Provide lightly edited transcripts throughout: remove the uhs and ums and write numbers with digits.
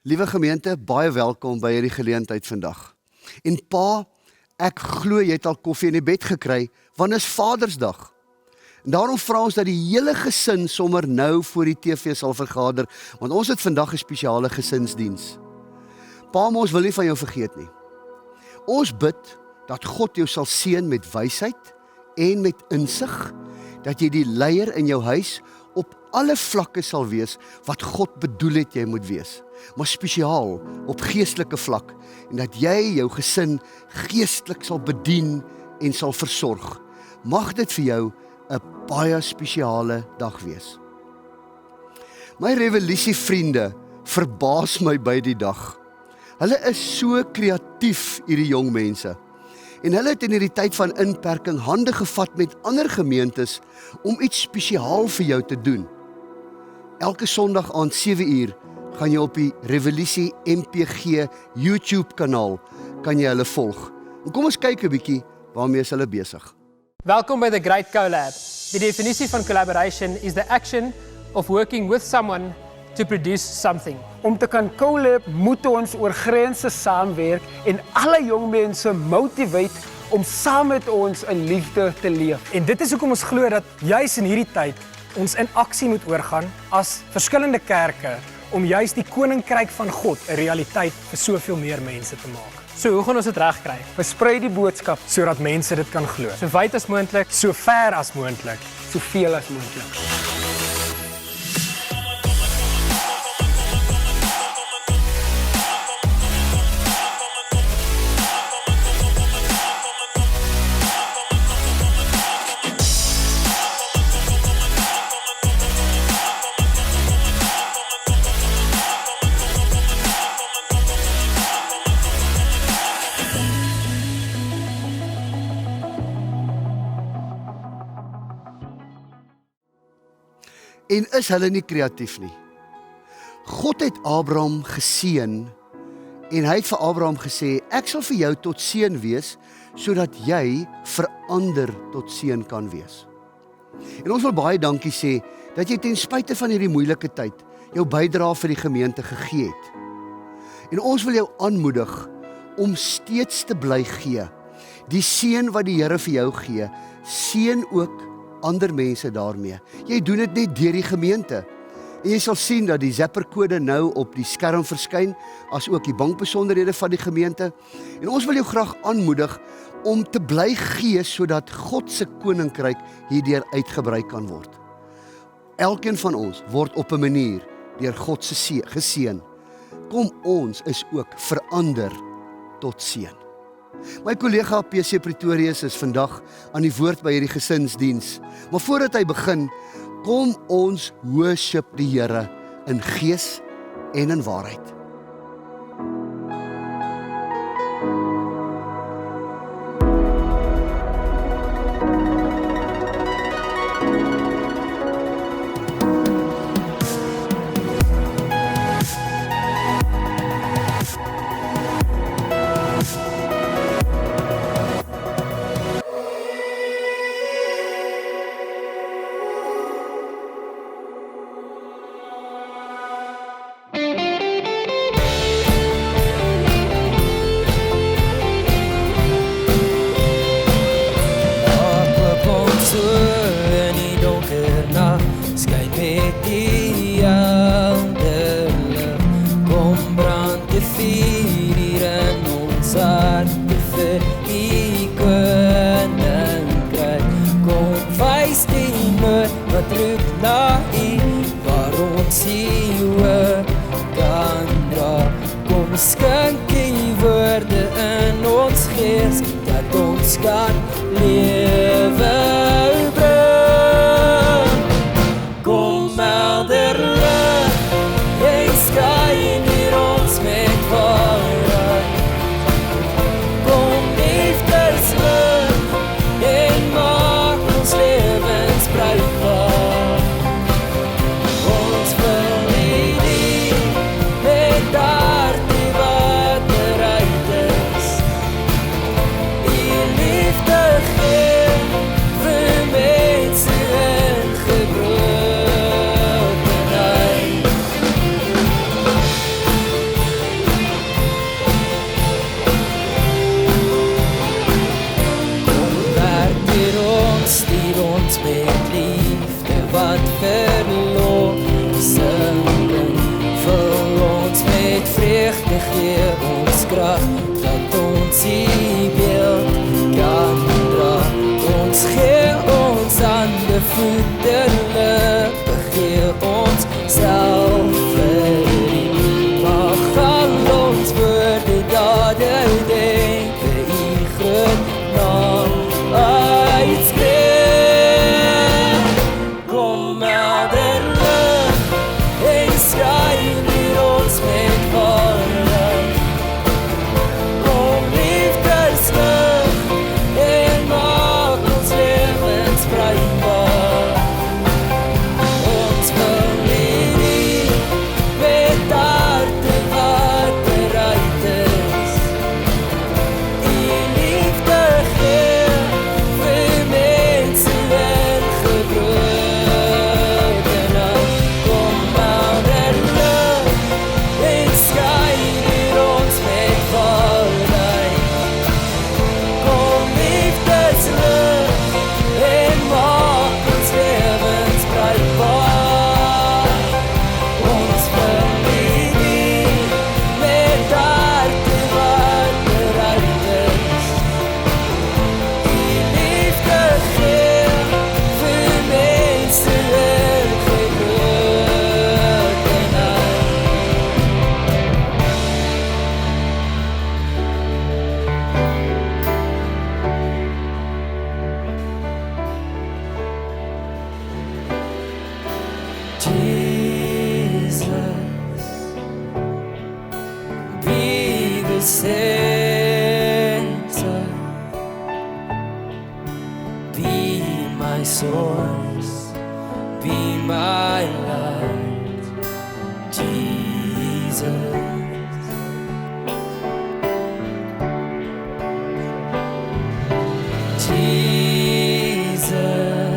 Liewe gemeente, baie welkom by hierdie geleentheid vandag. En pa, ek glo jy het al koffie in die bed gekry, want is Vadersdag. En daarom vra ons dat die hele gesin sommer nou voor die TV sal vergader, want ons het vandag 'n spesiale gesinsdiens. Pa, maar ons wil nie van jou vergeet nie. Ons bid dat God jou sal seën met wysheid en met insig, dat jy die leier in jou huis op alle vlakke sal wees wat God bedoel het jy moet wees, maar spesiaal op geestelike vlak, en dat jy jou gesin geestelik sal bedien en sal versorg. Mag dit vir jou 'n baie spesiale dag wees. My revolusie vriende verbaas my by die dag. Hulle is so kreatief, hierdie jong mense. En hulle het in hierdie tyd van inperking hande gevat met ander gemeentes om iets spesiaal vir jou te doen. Elke Sondag aand 7uur gaan jy op die Revolusie MPG YouTube kanaal kan jy hulle volg. En kom ons kyk 'n bietjie waarmee is hulle besig. Welkom by The Great Collab. Die definitie van collaboration is the action of working with someone to produce something. Om te kan collab moet ons oor grense saamwerk en alle jong mense motivate om saam met ons in liefde te leef. En dit is hoekom ons glo dat juis in hierdie tyd ons in aksie moet oorgaan as verskillende kerke om juis die koninkryk van God 'n realiteit vir soveel meer mense te maak. So hoe gaan ons dit regkry? Versprei die boodskap sodat mense dit kan glo. So wyd as moontlik, So ver as moontlik. Soveel as moontlik. En is hulle nie kreatief nie? God het Abraham geseën en hy het vir Abraham gesê, ek sal vir jou tot seën wees, sodat jy verander tot seën kan wees. En ons wil baie dankie sê, dat jy ten spyte van hierdie moeilike tyd, jou bydrae vir die gemeente gegee het. En ons wil jou aanmoedig, om steeds te bly gee. Die seën wat die Here vir jou gee, seën ook ander mense daarmee. Jy doen dit net deur die gemeente. En jy sal sien dat die Zapper-kode nou op die skerm verskyn, as ook die bankbesonderhede van die gemeente. En ons wil jou graag aanmoedig om te bly gee, sodat God se koninkryk hierdeur uitgebrei kan word. Elkeen van ons word op 'n manier deur God se geseën. Kom ons is ook verander tot seën. My kollega PC Pretorius is vandag aan die woord by hierdie gesinsdiens. Maar voordat hy begin, kom ons worship die Here in gees en in waarheid. Liefde geef wat verlossing bring. Vul ons met vreugde, gee ons krag, dat ons die beeld kan dra. Ons gee ons hande, voete, lippe, gee ons self vir U. Mag al ons woorde, dade, denke, U groot naam uitspreek. Kom helder lig en skyn hier ons met waarheid. Kom liefdeslig en maak ons lewens bruikbaar. Ons wil nie met harte wat bereid is. U liefde gee vir mense in gebrokenheid. Kom helder lig en skyn hier ons met waarheid. Kom liefdeslig en maak ons lewens bruikbaar. Ons wil nie met harte wat bereid is. U liefde gee vir mense in gebrokenheid. Jesus, be the center, be my source, be my light. Jesus, Jesus,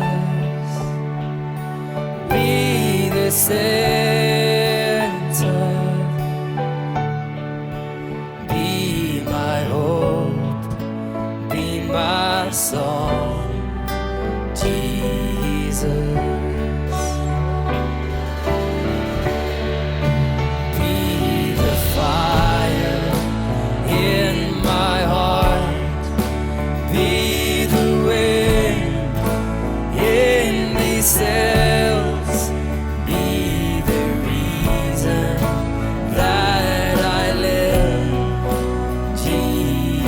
be the center, be my hope, be my song. Jesus, be the fire in my heart, be the wind in these sails, be the reason that I live. Jesus,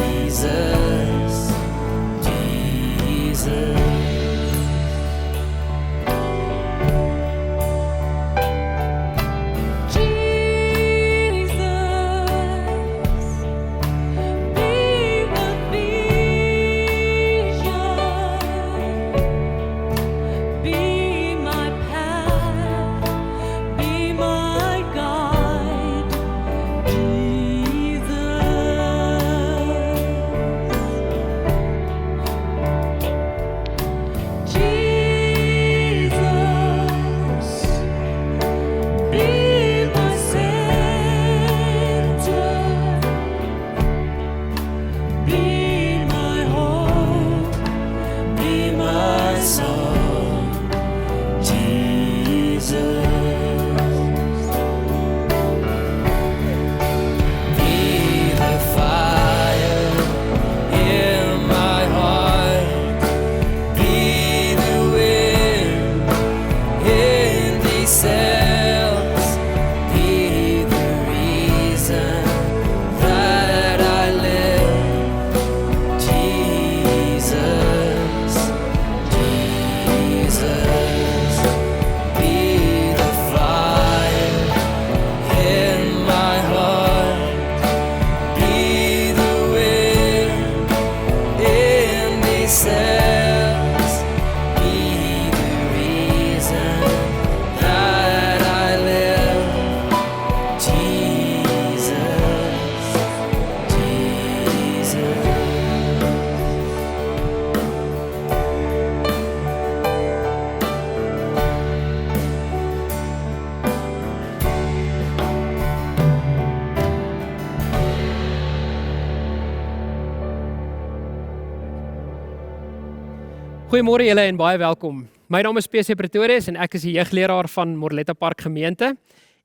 Jesus. Goeiemôre julle en baie welkom. My naam is PC Pretorius en ek is die jeugleraar van Morletta Park gemeente.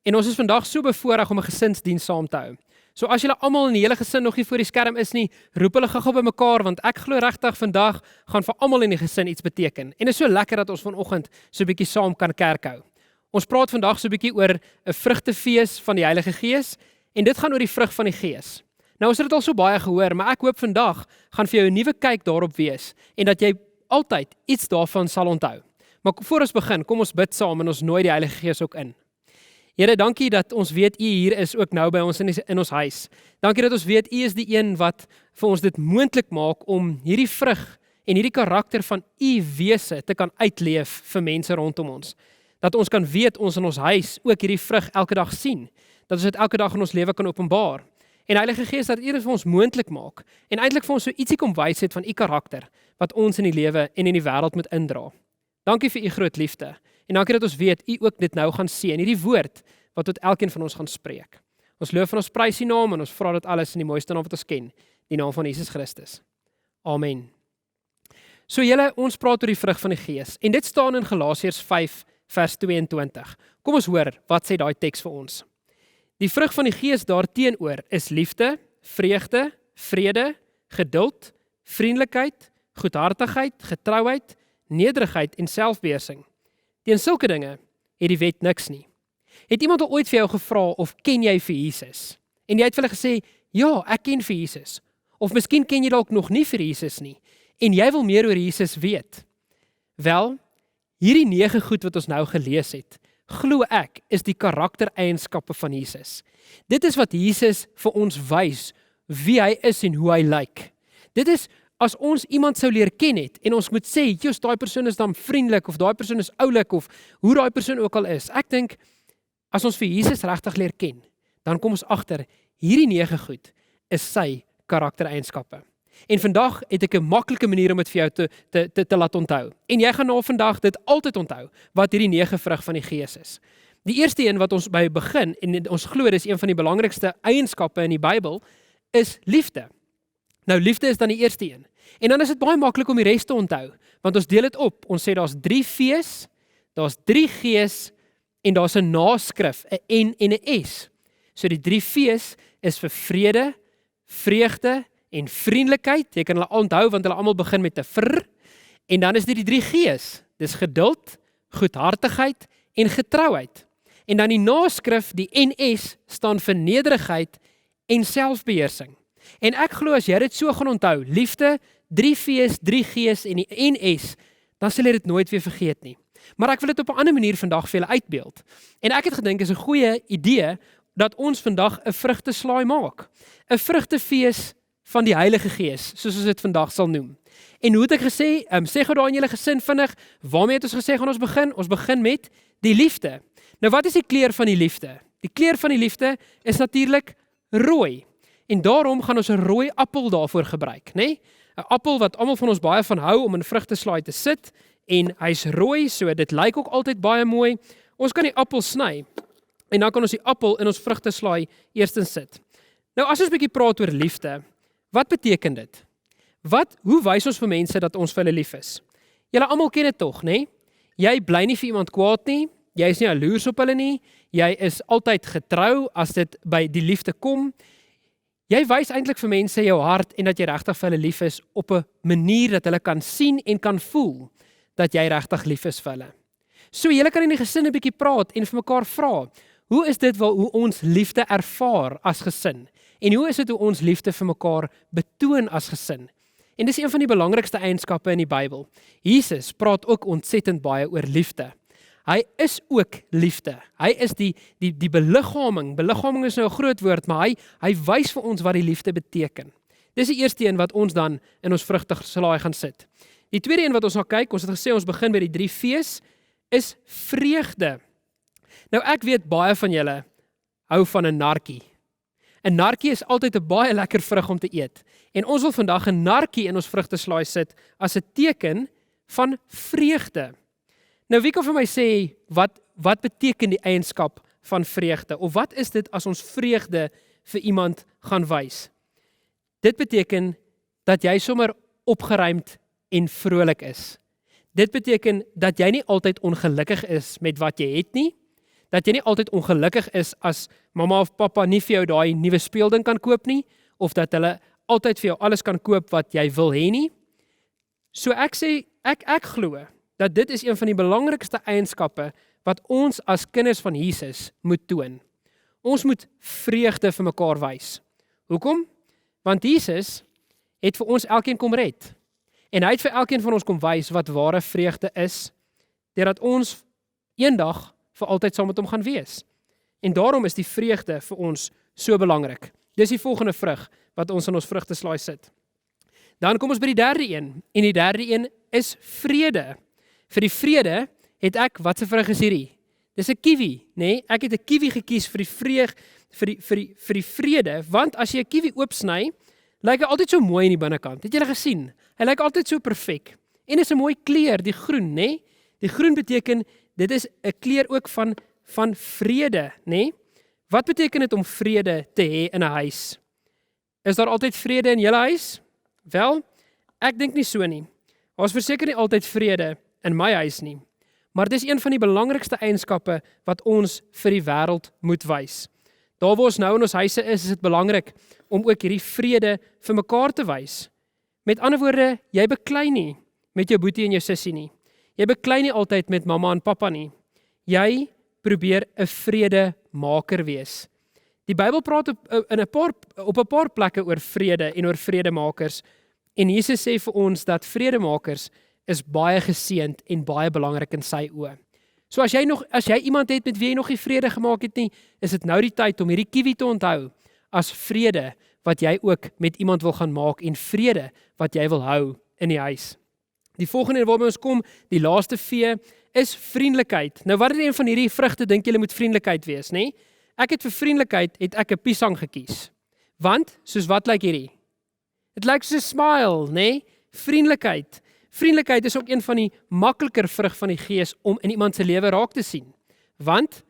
En ons is vandag so bevoorreg om 'n gesinsdiens saam te hou. So as julle almal in die hele gesin nog nie voor die skerm is nie, roep hulle gou-gou by mekaar want ek glo regtig vandag gaan vir almal in die gesin iets beteken. En dit is so lekker dat ons vanoggend so 'n bietjie saam kan kerk hou. Ons praat vandag so 'n bietjie oor 'n vrugtefees van die Heilige Gees en dit gaan oor die vrug van die Gees. Nou ons het dit al so baie gehoor, maar ek hoop vandag gaan vir jou 'n nuwe kyk daarop wees en dat jy altyd iets daarvan sal onthou. Maar voor ons begin, kom ons bid saam en ons nooi die Heilige Gees ook in. Here, dankie dat ons weet U hier is ook nou by ons in ons huis. Dankie dat ons weet U is die een wat vir ons dit moontlik maak om hierdie vrug en hierdie karakter van U wese te kan uitleef vir mense rondom ons. Dat ons kan weet ons in ons huis ook hierdie vrug elke dag sien. Dat ons dit elke dag in ons lewe kan openbaar. En Heilige Gees, dat U dit vir ons moontlik maak en eintlik vir ons so ietsie kom wys het van U karakter wat ons in die lewe en in die wêreld moet indra. Dankie vir U groot liefde. En dankie dat ons weet, U ook dit nou gaan sien, hierdie woord wat tot elkeen van ons gaan spreek. Ons loof en ons prys U naam en ons vra dit alles in die mooiste naam wat ons ken, die naam van Jesus Christus. Amen. So julle, ons praat oor die vrug van die Gees en dit staan in Galasiërs 5 vers 22. Kom ons hoor, wat sê daai teks vir ons? Die vrug van die Gees daarteenoor is liefde, vreugde, vrede, geduld, vriendelikheid, goedhartigheid, getrouheid, nederigheid en selfbeheersing. Teen sulke dinge het die wet niks nie. Het iemand al ooit vir jou gevra of ken jy vir Jesus? En jy het vir hulle gesê, ja, ek ken vir Jesus. Of miskien ken jy dalk nog nie vir Jesus nie. En jy wil meer oor Jesus weet. Wel, hierdie 9 goed wat ons nou gelees het, glo ek, is die karaktereienskappe van Jesus. Dit is wat Jesus vir ons wys, wie hy is en hoe hy lyk. Dit is, as ons iemand sou leer ken het, en ons moet sê, jy's daai persoon is dan vriendelik, of daai persoon is oulik, of hoe daai persoon ook al is. Ek dink, as ons vir Jesus regtig leer ken, dan kom ons agter, hierdie 9 goed is sy karaktereienskappe. En vandag het ek 'n maklike manier om dit vir jou te laat onthou. En jy gaan nou vandag dit altyd onthou, wat hierdie 9 vrug van die Gees is. Die eerste een wat ons by begin, en ons glo dis een van die belangrikste eienskappe in die Bybel, is liefde. Nou liefde is dan die eerste een. En dan is dit baie maklik om die res te onthou, want ons deel dit op. Ons sê daar's 3 V's, daar's 3 G's en daar's 'n naskrif, 'n N en 'n S. So die 3 V's is vir vrede, vreugde en vriendelikheid. Jy kan hulle onthou want hulle almal begin met 'n vr. En dan is dit die 3 G's. Dis geduld, goedhartigheid en getrouheid. En dan die naskrif, die NS, staan vir nederigheid en selfbeheersing. En ek glo as jy dit so gaan onthou, liefde, 3 V's, 3 G's en die NS, dan sal jy dit nooit weer vergeet nie. Maar ek wil dit op 'n ander manier vandag vir julle uitbeeld. En ek het gedink is 'n goeie idee dat ons vandag 'n vrugteslaai maak. 'n Vrugtefees van die Heilige Gees, soos ons dit vandag sal noem. En hoe het ek gesê, sê gou daar in julle gesin vinnig, waarmee het ons gesê gaan ons begin? Ons begin met die liefde. Nou wat is die kleur van die liefde? Die kleur van die liefde is natuurlik rooi. En daarom gaan ons 'n rooi appel daarvoor gebruik, né? 'n Appel wat almal van ons baie van hou om in vrugteslaai te sit en hy's rooi, so dit lyk ook altyd baie mooi. Ons kan die appel sny en dan kan ons die appel in ons vrugteslaai eerstens sit. Nou as ons 'n bietjie praat oor liefde, wat beteken dit? Hoe wys ons vir mense dat ons vir hulle lief is? Julle almal ken dit tog, né? Jy bly nie vir iemand kwaad nie, jy is nie jaloers op hulle nie, jy is altyd getrou as dit by die liefde kom. Jy wys eintlik vir mense jou hart en dat jy regtig vir hulle lief is op 'n manier dat hulle kan sien en kan voel dat jy regtig lief is vir hulle. So julle kan in die gesin 'n bietjie praat en vir mekaar vra, hoe is dit hoe ons liefde ervaar as gesin? En hoe is dit hoe ons liefde vir mekaar betoon as gesin? En dis een van die belangrikste eienskappe in die Bybel. Jesus praat ook ontsettend baie oor liefde. Hy is ook liefde. Hy is die beliggaming. Beliggaming is nou 'n groot woord, maar hy wys vir ons wat die liefde beteken. Dis die eerste een wat ons dan in ons vrugteslaai gaan sit. Die tweede een wat ons gaan kyk, ons het gesê ons begin by die 3 V's, is vreugde. Nou ek weet baie van julle hou van 'n nartjie. 'n Nartjie is altyd 'n baie lekker vrug om te eet. En ons wil vandag 'n nartjie in ons vrugteslaai sit as 'n teken van vreugde. Nou wie kan vir my sê, wat beteken die eienskap van vreugde? Of wat is dit as ons vreugde vir iemand gaan wys? Dit beteken dat jy sommer opgeruimd en vrolik is. Dit beteken dat jy nie altyd ongelukkig is met wat jy het nie, dat jy nie altyd ongelukkig is as mamma of pappa nie vir jou daai nuwe speelding kan koop nie, of dat hulle altyd vir jou alles kan koop wat jy wil hê nie. So ek sê, ek glo dat dit is een van die belangrikste eienskappe wat ons as kinders van Jesus moet toon. Ons moet vreugde vir mekaar wys. Hoekom? Want Jesus het vir ons elkeen kom red. En hy het vir elkeen van ons kom wys wat ware vreugde is, deurdat ons eendag vir altyd saam met hom gaan wees. En daarom is die vreugde vir ons so belangrik. Dis die volgende vrug wat ons in ons vrugteslaai sit. Dan kom ons by die derde een, en die derde een is vrede. Vir die vrede het ek, wat se vrug is hierdie? Dis 'n kiwi, nê? Ek het 'n kiwi gekies vir die vrede, want as jy 'n kiwi oopsny, lyk hy altyd so mooi in die binnekant. Het julle gesien? Hy lyk altyd so perfek. En is 'n mooi kleur, die groen, nê? Die groen beteken dit is 'n kleur ook van vrede, nê? Wat beteken dit om vrede te hê in 'n huis? Is daar altyd vrede in julle huis? Wel, ek dink nie so nie. Daar's verseker nie altyd vrede in my huis nie. Maar dis een van die belangrikste eienskappe wat ons vir die wêreld moet wys. Daar waar ons nou in ons huise is dit belangrik om ook hierdie vrede vir mekaar te wys. Met ander woorde, jy beklei nie met jou boetie en jou sussie nie. Jy beklei nie altyd met mamma en pappa nie. Jy probeer 'n vredemaker wees. Die Bybel praat op 'n paar plekke oor vrede en oor vredemakers. En Jesus sê vir ons dat vredemakers is baie geseënd en baie belangrik in sy oë. So as jy iemand het met wie jy nog nie vrede gemaak het nie, is dit nou die tyd om hierdie kiwi te onthou as vrede wat jy ook met iemand wil gaan maak en vrede wat jy wil hou in die huis. Die volgende waarby ons kom, die laaste V, is vriendelikheid. Nou wat is een van hierdie vrugte dink julle moet vriendelikheid wees, nê? Ek het vir vriendelikheid 'n piesang gekies. Want soos wat lyk hierdie? Dit lyk soos 'n smile, nê? Vriendelikheid. Vriendelikheid is ook een van die makliker vrug van die Gees om in iemand se lewe raak te sien. Want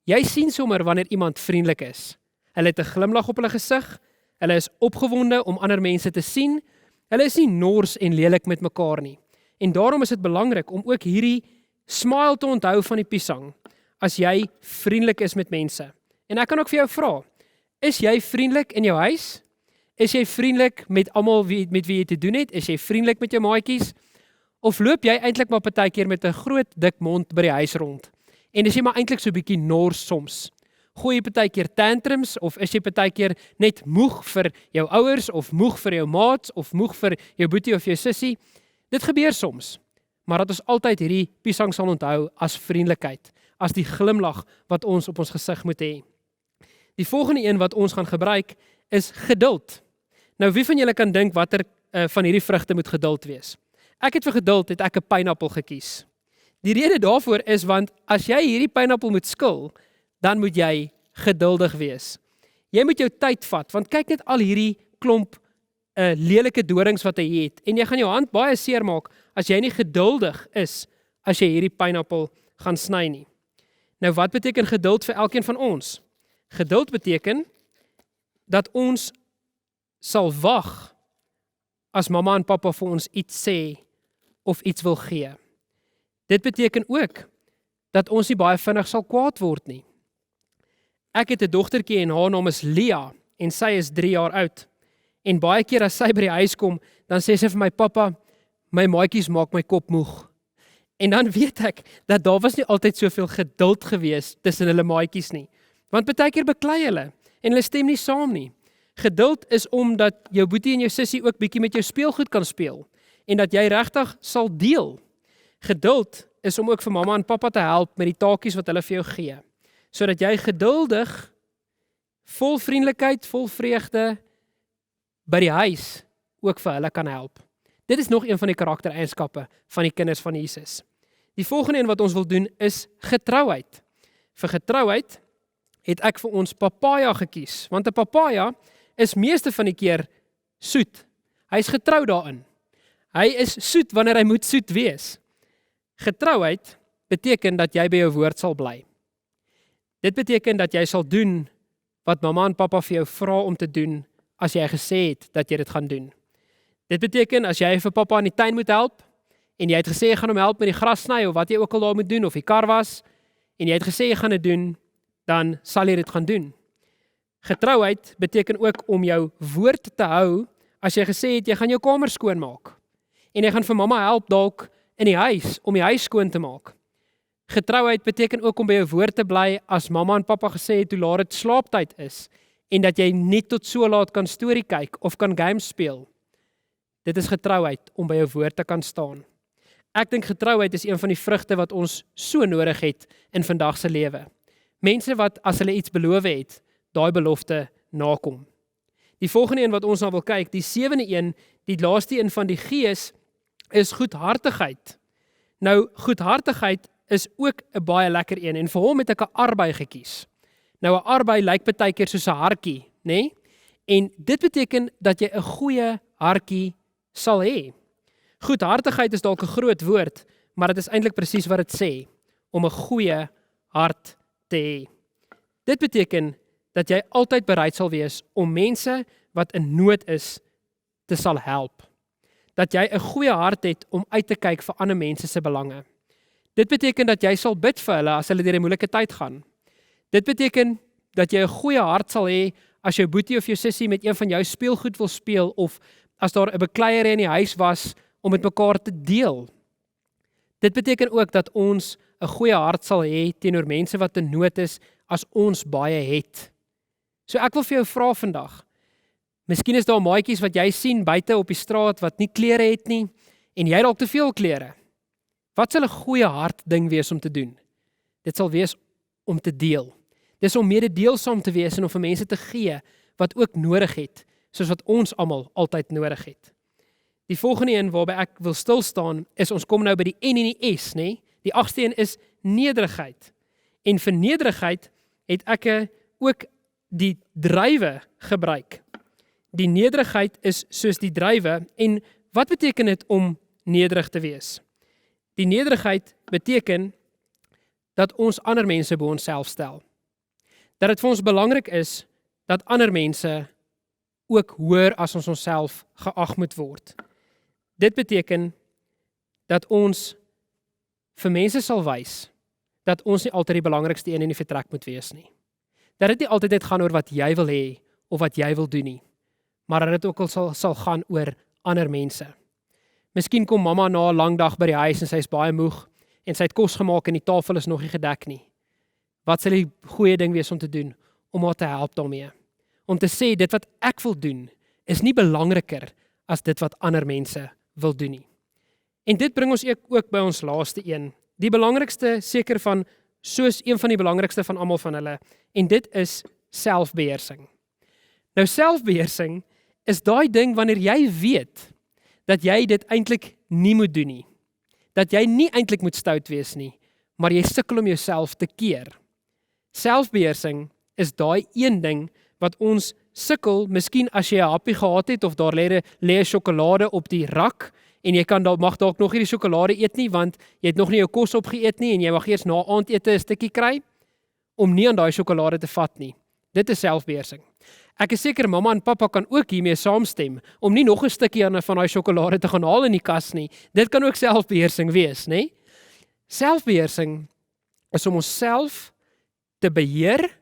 jy sien sommer wanneer iemand vriendelik is. Hulle het 'n glimlag op hulle gesig, hulle is opgewonde om ander mense te sien, hulle is nie nors en lelik met mekaar nie. En daarom is dit belangrik om ook hierdie smile te onthou van die piesang, as jy vriendelik is met mense. En ek kan ook vir jou vra, is jy vriendelik in jou huis? Is jy vriendelik met almal met wie jy te doen het? Is jy vriendelik met jou maatjies? Of loop jy eintlik maar partykeer met 'n groot dik mond by die huis rond? En is jy maar eintlik so 'n bietjie nors soms? Gooi jy partykeer tantrums of is jy partykeer net moeg vir jou ouers of moeg vir jou maats of moeg vir jou boetie of jou sussie? Dit gebeur soms. Maar dat ons altyd hierdie piesang sal onthou as vriendelikheid, as die glimlag wat ons op ons gesig moet hê. Die volgende een wat ons gaan gebruik is geduld. Nou wie van julle kan dink watter van hierdie vrugte moet geduld wees? Ek het vir geduld 'n pineappel gekies. Die rede daarvoor is want as jy hierdie pineappel moet skil, dan moet jy geduldig wees. Jy moet jou tyd vat want kyk net al hierdie klomp lelike dorings wat hy het en jy gaan jou hand baie seer maak as jy nie geduldig is as jy hierdie pineappel gaan sny nie. Nou wat beteken geduld vir elkeen van ons? Geduld beteken dat ons sal wag as mamma en pappa vir ons iets sê of iets wil gee. Dit beteken ook dat ons nie baie vinnig sal kwaad word nie. Ek het 'n dogtertjie en haar naam is Lia en sy is 3 jaar oud. En baie keer as sy by die huis kom, dan sê sy vir my pappa, my maatjies maak my kop moeg. En dan weet ek dat daar was nie altyd soveel geduld gewees tussen hulle maatjies nie. Want baie keer beklei hulle en hulle stem nie saam nie. Geduld is omdat jou boetie en jou sussie ook bietjie met jou speelgoed kan speel en dat jy regtig sal deel. Geduld is om ook vir mamma en pappa te help met die taakies wat hulle vir jou gee, sodat jy geduldig, vol vriendelikheid, vol vreugde by die huis ook vir hulle kan help. Dit is nog een van die karaktereienskappe van die kinders van Jesus. Die volgende een wat ons wil doen is getrouheid. Vir getrouheid het ek vir ons papaya gekies, want 'n papaya is meeste van die keer soet. Hy is getrou daarin. Hy is soet wanneer hy moet soet wees. Getrouheid beteken dat jy by jou woord sal bly. Dit beteken dat jy sal doen wat mamma en pappa vir jou vra om te doen as jy gesê het dat jy dit gaan doen. Dit beteken as jy vir pappa in die tuin moet help en jy het gesê jy gaan hom help met die gras sny of wat jy ook al daar moet doen of die kar was en jy het gesê jy gaan dit doen, dan sal jy dit gaan doen. Getrouheid beteken ook om jou woord te hou as jy gesê het jy gaan jou kamer skoonmaak en jy gaan vir mamma help dalk in die huis om die huis skoon te maak. Getrouheid beteken ook om by jou woord te bly as mamma en pappa gesê het hoe laat dit slaaptyd is en dat jy net tot so laat kan storie kyk of kan games speel. Dit is getrouheid om by jou woord te kan staan. Ek dink getrouheid is een van die vrugte wat ons so nodig het in vandag se lewe. Mense wat as hulle iets beloof het, daai belofte nakom. Die volgende een wat ons nou wil kyk, die 7de een, die laaste een van die gees, is goedhartigheid. Nou, goedhartigheid is ook 'n baie lekker een en vir hom het ek 'n arbei gekies. Nou 'n arbei lyk baie keer soos 'n hartjie, nê? En dit beteken dat jy 'n goeie hartjie sal hê. Goedhartigheid is dalk 'n groot woord, maar dit is eintlik presies wat dit sê, om 'n goeie hart te hê. Dit beteken dat jy altyd bereid sal wees om mense wat in nood is te sal help. Dat jy 'n goeie hart het om uit te kyk vir ander mense se belange. Dit beteken dat jy sal bid vir hulle as hulle deur 'n moeilike tyd gaan. Dit beteken dat jy 'n goeie hart sal hê as jou boetie of jou sussie met een van jou speelgoed wil speel of as daar 'n bekleierery in die huis was om met mekaar te deel. Dit beteken ook dat ons 'n goeie hart sal hê teenoor mense wat in nood is as ons baie het. So ek wil vir jou vra vandag, miskien is daar maatjies wat jy sien buite op die straat wat nie klere het nie en jy het dalk te veel klere. Wat sal 'n goeie hart ding wees om te doen? Dit sal wees om te deel. Dis om mededeelsaam te wees en om vir mense te gee wat ook nodig het, soos wat ons almal altyd nodig het. Die volgende een waarby ek wil stil staan is ons kom nou by die N en die S, nê? Die 8ste een is nederigheid. En vir nederigheid het ek ook die druiwe gebruik. Die nederigheid is soos die druiwe en wat beteken dit om nederig te wees? Die nederigheid beteken dat ons ander mense bo onsself stel. Dat dit vir ons belangrik is dat ander mense ook hoër as ons onsself geag moet word. Dit beteken dat ons vir mense sal wys dat ons nie altyd die belangrikste een in die vertrek moet wees nie. Dat dit nie altyd net gaan oor wat jy wil hê of wat jy wil doen nie, maar dat dit ook al sal gaan oor ander mense. Miskien kom mamma na 'n lang dag by die huis en sy is baie moeg en sy het kos gemaak en die tafel is nog nie gedek nie. Wat sal die goeie ding wees om te doen? Om haar te help daarmee. Om te sê dit wat ek wil doen is nie belangriker as dit wat ander mense wil doen nie. En dit bring ons ook by ons laaste een. Die belangrikste seker van, soos een van die belangrikste van almal van hulle, en dit is selfbeheersing. Nou selfbeheersing is daai ding wanneer jy weet dat jy dit eintlik nie moet doen nie. Dat jy nie eintlik moet stout wees nie, maar jy sukkel om jouself te keer. Selfbeheersing is daai een ding wat ons sukkel, miskien as jy 'n happie gehad het of daar lê 'n sjokolade op die rak en jy mag dalk nog nie die sjokolade eet nie want jy het nog nie jou kos opgeëet nie en jy mag eers na aandete 'n stukkie kry om nie aan daai sjokolade te vat nie. Dit is selfbeheersing. Ek is seker mamma en pappa kan ook hiermee saamstem om nie nog 'n stukkie van daai sjokolade te gaan haal in die kas nie. Dit kan ook selfbeheersing wees, nê? Selfbeheersing is om onsself te beheer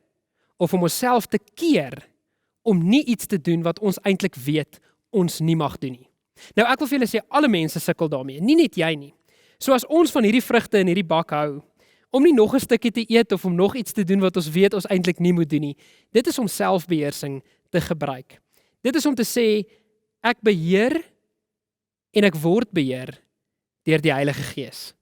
of om onsself te keer om nie iets te doen wat ons eintlik weet ons nie mag doen nie. Nou ek wil vir julle sê, alle mense sukkel daarmee, nie net jy nie. So as ons van hierdie vrugte in hierdie bak hou, om nie nog 'n stukkie te eet of om nog iets te doen wat ons weet ons eintlik nie moet doen nie, dit is om selfbeheersing te gebruik. Dit is om te sê, ek beheer en ek word beheer deur die Heilige Gees.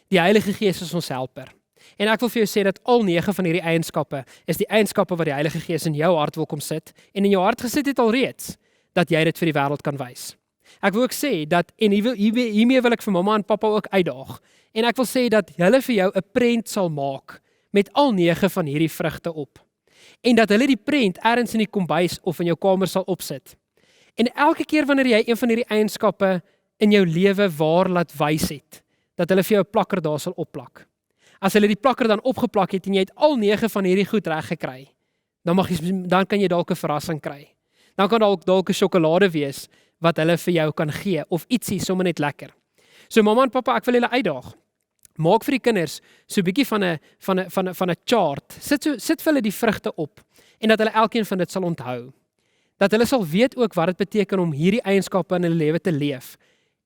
Die Heilige Gees is ons helper. En ek wil vir jou sê dat al 9 van hierdie eienskappe is die eienskappe wat die Heilige Gees in jou hart wil kom sit en in jou hart gesit het alreeds, dat jy dit vir die wêreld kan wys. Ek wil ook sê dat, en hiermee wil ek vir mamma en pappa ook uitdaag, en ek wil sê dat hulle vir jou 'n prent sal maak met al 9 van hierdie vrugte op. En dat hulle die prent ergens in die kombuis of in jou kamer sal opsit. En elke keer wanneer jy een van hierdie eienskappe in jou lewe waar laat wys het, dat hulle vir jou 'n plakker daar sal opplak. As hulle die plakker dan opgeplak het en jy het al 9 van hierdie goed reg gekry, dan kan jy dalk 'n verrassing kry. Dan kan dalk 'n sjokolade wees wat hulle vir jou kan gee of ietsie sommer net lekker. So mamma en pappa, ek wil julle uitdaag. Maak vir die kinders so 'n bietjie van 'n chart. Sit vir hulle die vrugte op en dat hulle elkeen van dit sal onthou. Dat hulle sal weet ook wat dit beteken om hierdie eienskappe in hulle lewe te leef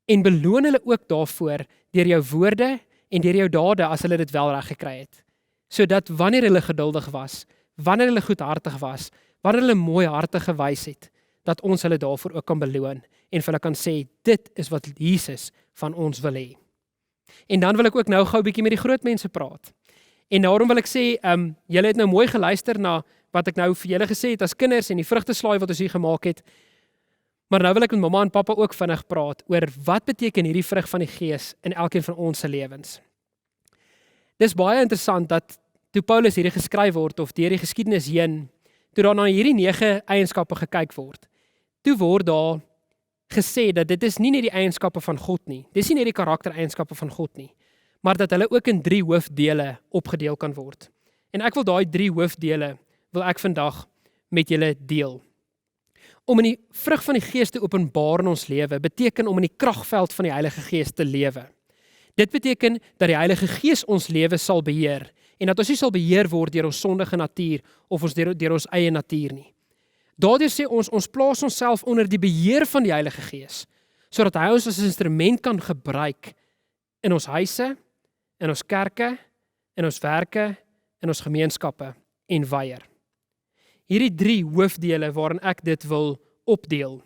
en beloon hulle ook daarvoor deur jou woorde en deur jou dade as hulle dit wel reg gekry het. Sodat wanneer hulle geduldig was, wanneer hulle goedhartig was, wanneer hulle mooi harte gewys het, dat ons hulle daarvoor ook kan beloon en vir hulle kan sê, dit is wat Jesus van ons wil hê. En dan wil ek ook nou gou 'n bietjie met die groot mense praat. En daarom wil ek sê, julle het nou mooi geluister na wat ek nou vir julle gesê het as kinders en die vrugteslaai wat ons hier gemaak het. Maar nou wil ek met mamma en pappa ook vinnig praat oor wat beteken hierdie vrug van die Gees in elkeen van ons se lewens. Dis baie interessant dat toe Paulus hierdie geskryf word of deur die geskiedenis heen, toe daar na hierdie 9 eienskappe gekyk word, toe word daar gesê dat dit is nie net die eienskappe van God nie, dis nie net die karaktereienskappe van God nie, maar dat hulle ook in 3 hoofdele opgedeel kan word. En ek wil daai 3 hoofdele wil ek vandag met julle deel. Om in die vrug van die Gees te openbaar in ons lewe, beteken om in die kragveld van die Heilige Gees te lewe. Dit beteken dat die Heilige Gees ons lewe sal beheer, en dat ons nie sal beheer word deur ons sondige natuur, of ons deur ons eie natuur nie. Daardeur sê ons plaas onsself onder die beheer van die Heilige Gees, sodat hy ons as 'n instrument kan gebruik in ons huise, in ons kerke, in ons werke, in ons gemeenskappe en weier. Hierdie 3 hoofdele waarin ek dit wil opdeel,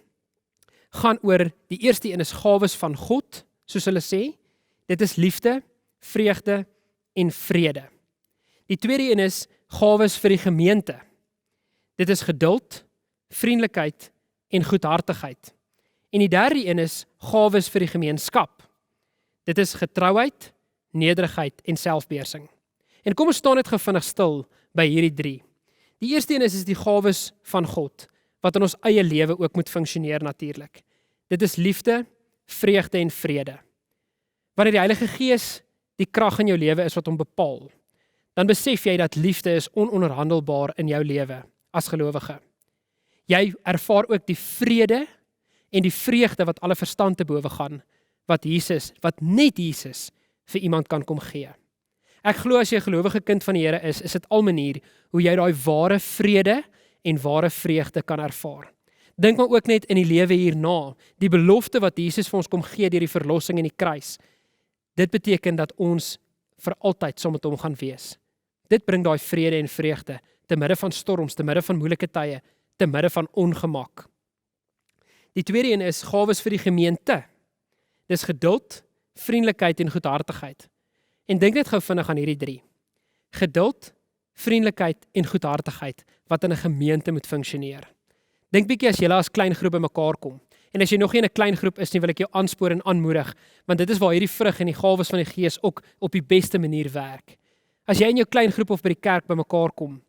gaan oor die eerste een is gawes van God, soos hulle sê. Dit is liefde, vreugde en vrede. Die tweede een is gawes vir die gemeente. Dit is geduld, vriendelikheid en goedhartigheid. En die derde een is gawes vir die gemeenskap. Dit is getrouheid, nederigheid en selfbeheersing. En kom ons staan net gou vinnig stil by hierdie 3. Die eerste een is die gawes van God, wat in ons eie lewe ook moet funksioneer natuurlik. Dit is liefde, vreugde en vrede. Wanneer die Heilige Gees die krag in jou lewe is wat hom bepaal, dan besef jy dat liefde is ononderhandelbaar in jou lewe as gelowige. Jy ervaar ook die vrede en die vreugde wat alle verstand te bowe gaan, wat net Jesus vir iemand kan kom gee. Ek glo as jy 'n gelowige kind van die Here is dit al manier hoe jy daai ware vrede en ware vreugde kan ervaar. Dink maar ook net in die lewe hierna, die belofte wat Jesus vir ons kom gee deur die verlossing en die kruis. Dit beteken dat ons vir altyd saam met hom gaan wees. Dit bring daai vrede en vreugde te midde van storms, te midde van moeilike tye, te midde van ongemak. Die tweede een is gawes vir die gemeente. Dis geduld, vriendelikheid en goedhartigheid. En dink net gou vinnig aan hierdie 3. Geduld, vriendelikheid en goedhartigheid wat in 'n gemeente moet funksioneer. Dink bietjie as julle as klein groep bymekaar kom. En as jy nog nie in 'n klein groep is nie, wil ek jou aanspoor en aanmoedig, want dit is waar hierdie vrug en die gawes van die Gees ook op die beste manier werk. As jy in jou klein groep of by die kerk bymekaar kom,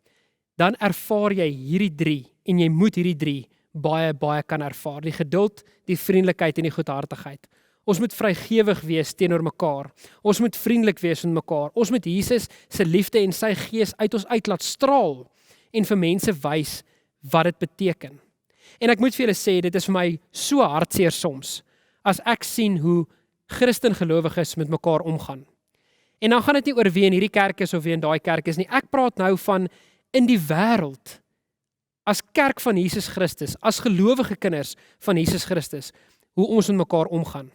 dan ervaar jy hierdie 3 en jy moet hierdie 3 baie kan ervaar. Die geduld, die vriendelikheid en die goedhartigheid. Ons moet vrygewig wees teenoor mekaar. Ons moet vriendelik wees met mekaar. Ons moet Jesus se liefde en sy Gees uit ons uit laat straal en vir mense wys wat dit beteken. En ek moet vir julle sê, dit is vir my so hartseer soms, as ek sien hoe Christen gelowiges met mekaar omgaan. En dan gaan dit nie oor wie in hierdie kerk is of wie in daai kerk is nie. Ek praat nou van in die wêreld, as kerk van Jesus Christus, as gelowige kinders van Jesus Christus, hoe ons met mekaar omgaan.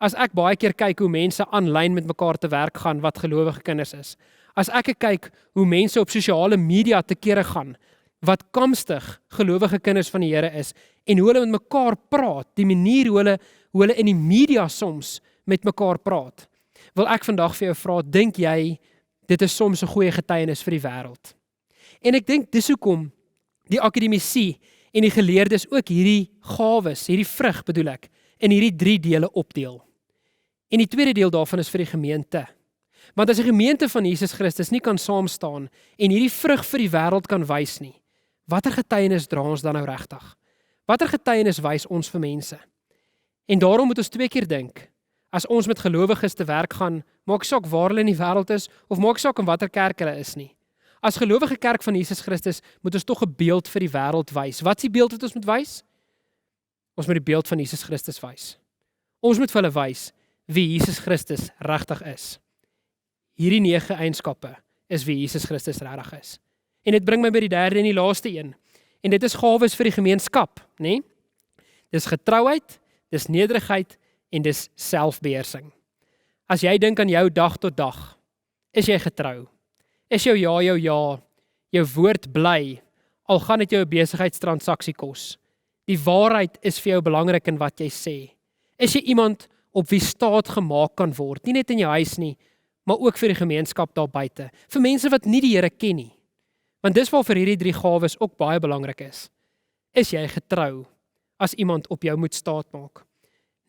As ek baie keer kyk hoe mense aanlyn met mekaar te werk gaan wat gelowige kinders is. As ek kyk hoe mense op sosiale media te kere gaan, wat kamstig gelowige kinders van die Here is, en hoe hulle met mekaar praat, die manier hoe hulle in die media soms met mekaar praat, wil ek vandag vir jou vra, dink jy, dit is soms 'n goeie getuienis vir die wêreld? En ek dink dis hoekom die akademici en die geleerdes ook hierdie gawes, hierdie vrug bedoel ek, in hierdie 3 dele opdeel. En die tweede deel daarvan is vir die gemeente. Want as die gemeente van Jesus Christus nie kan saam staan en hierdie vrug vir die wêreld kan wys nie, watter getuienis dra ons dan nou regtig? Watter getuienis wys ons vir mense? En daarom moet ons 2 keer dink. As ons met gelowiges te werk gaan, maak saak waar hulle in die wêreld is of maak saak in watter kerk hulle is nie. As gelowige kerk van Jesus Christus moet ons tog 'n beeld vir die wêreld wys. Wat is die beeld wat ons moet wys? Ons moet die beeld van Jesus Christus wys. Ons moet vir hulle wys wie Jesus Christus regtig is. Hierdie 9 eienskappe is wie Jesus Christus regtig is. En dit bring my by die derde en die laaste een. En dit is gawes vir die gemeenskap, né? Dis getrouheid, dis nederigheid en dis selfbeheersing. As jy dink aan jou dag tot dag, is jy getrou? Is jou ja, jou woord bly, al gaan dit jou 'n besigheidstransaksie kos? Die waarheid is vir jou belangrik in wat jy sê. Is jy iemand op wie staat gemaak kan word, nie net in jou huis nie, maar ook vir die gemeenskap daar buite, vir mense wat nie die Here ken nie? Want dis waarvoor hierdie 3 gawes ook baie belangrik is. Is jy getrou as iemand op jou moet staat maak?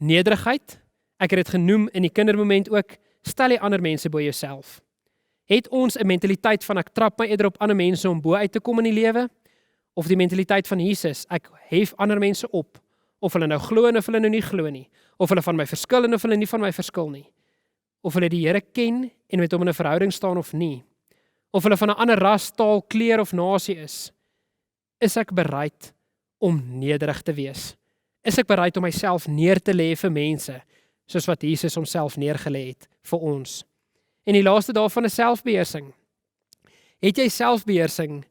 Nederigheid, ek het dit genoem in die kindermoment ook, stel jy ander mense bo jouself. Het ons 'n mentaliteit van ek trap my eerder op ander mense om bo uit te kom in die lewe? Of die mentaliteit van Jesus, ek hef ander mense op, of hulle nou glo en of hulle nou nie glo nie, of hulle van my verskil en of hulle nie van my verskil nie, of hulle die Here ken en met hom in 'n verhouding staan of nie, of hulle van 'n ander ras, taal, kleur of nasie is ek bereid om nederig te wees? Is ek bereid om myself neer te lê vir mense, soos wat Jesus homself neergelê het vir ons? En die laaste daarvan is selfbeheersing. Het jy selfbeheersing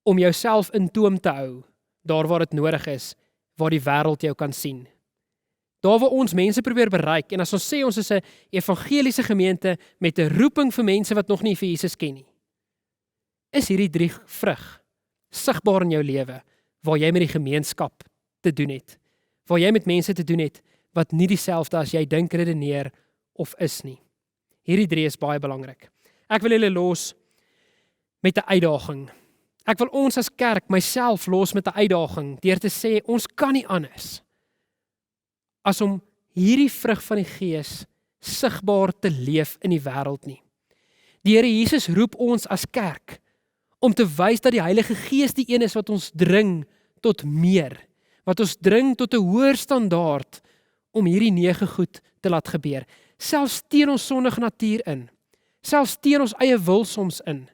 om jouself in toom te hou, daar waar dit nodig is, waar die wêreld jou kan sien? Daar waar ons mense probeer bereik, en as ons sê ons is 'n evangeliese gemeente met 'n roeping vir mense wat nog nie vir Jesus ken nie, is hierdie 3 vrug sigbaar in jou lewe, waar jy met die gemeenskap te doen het, waar jy met mense te doen het, wat nie dieselfde as jy dink, redeneer of is nie. Hierdie 3 is baie belangrik. Ek wil julle los met 'n uitdaging. Ek wil ons as kerk, myself los met 'n uitdaging, deur te sê, ons kan nie anders as om hierdie vrug van die Gees sigbaar te leef in die wêreld nie. Die Here Jesus roep ons as kerk om te wys dat die Heilige Gees die een is wat ons dring tot meer, wat ons dring tot 'n hoër standaard om hierdie 9 goed te laat gebeur, selfs teen ons sondige natuur in, selfs teen ons eie wil soms in,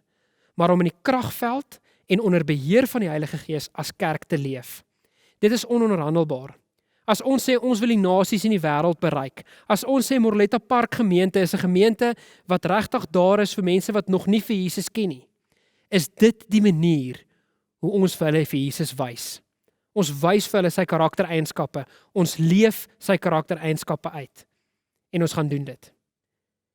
maar om in die kragveld en onder beheer van die Heilige Gees as kerk te leef. Dit is ononderhandelbaar. As ons sê ons wil die nasies in die wêreld bereik, as ons sê Morletta Park gemeente is 'n gemeente wat regtig daar is vir mense wat nog nie vir Jesus ken nie, is dit die manier hoe ons vir hulle vir Jesus wys. Ons wys vir hulle sy karaktereienskappe, ons leef sy karaktereienskappe uit, en ons gaan doen dit.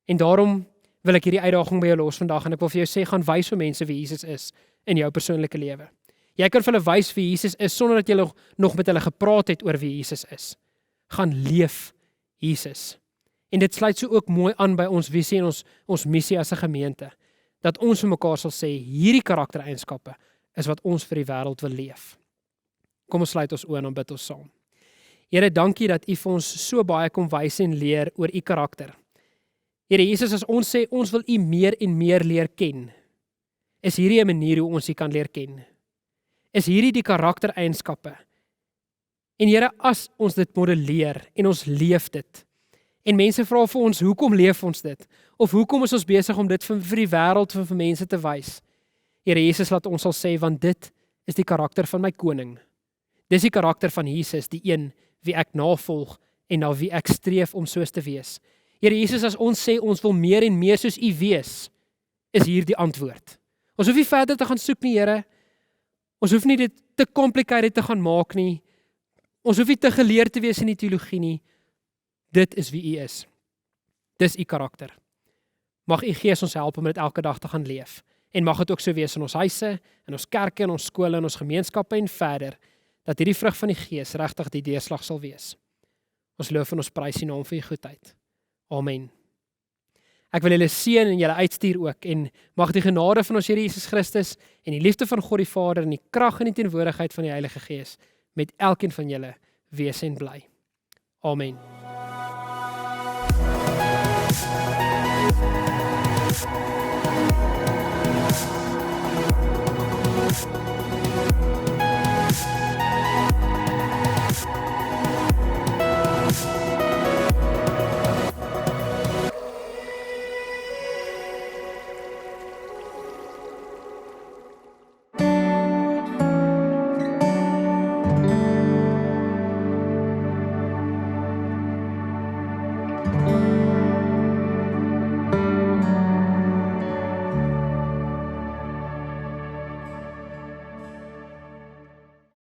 En daarom wil ek hierdie uitdaging by jou los vandag, en ek wil vir jou sê, gaan wys vir mense wie Jesus is in jou persoonlike lewe. Jy kan vir hulle wys wie Jesus is, sonder dat jy nog met hulle gepraat het oor wie Jesus is. Gaan leef Jesus. En dit sluit so ook mooi aan by ons visie en ons missie as 'n gemeente, dat ons vir mekaar sal sê, hierdie karaktereienskappe is wat ons vir die wêreld wil leef. Kom ons sluit ons oë en dan bid ons saam. Here, dankie dat U vir ons so baie kom wys en leer oor U karakter. Here Jesus, as ons sê, ons wil U meer en meer leer ken, is hierdie 'n manier hoe ons U kan leer ken. Is hierdie die karaktereienskappe. En Here, as ons dit modelleer en ons leef dit, en mense vra vir ons, hoekom leef ons dit? Of hoekom is ons besig om dit vir die wêreld, vir mense te wys? Here Jesus, laat ons sal sê, want dit is die karakter van my koning. Dis die karakter van Jesus, die een wie ek navolg en na wie ek streef om soos te wees. Here Jesus, as ons sê ons wil meer en meer soos U wees, is hier die antwoord. Ons hoef nie verder te gaan soek nie, Here. Ons hoef nie dit te complicated te gaan maak nie. Ons hoef nie te geleerd te wees in die teologie nie. Dit is wie U is. Dis U karakter. Mag U Gees ons help om dit elke dag te gaan leef. En mag dit ook so wees in ons huise, in ons kerke, in ons skole, in ons gemeenskappe en verder, dat hierdie vrug van die Gees regtig die deurslag sal wees. Ons loof en ons prys U naam vir U goedheid. Amen. Ek wil julle seën en julle uitstuur ook, en mag die genade van ons Here Jesus Christus en die liefde van God die Vader en die krag en die teenwoordigheid van die Heilige Gees met elkeen van julle wees en bly. Amen.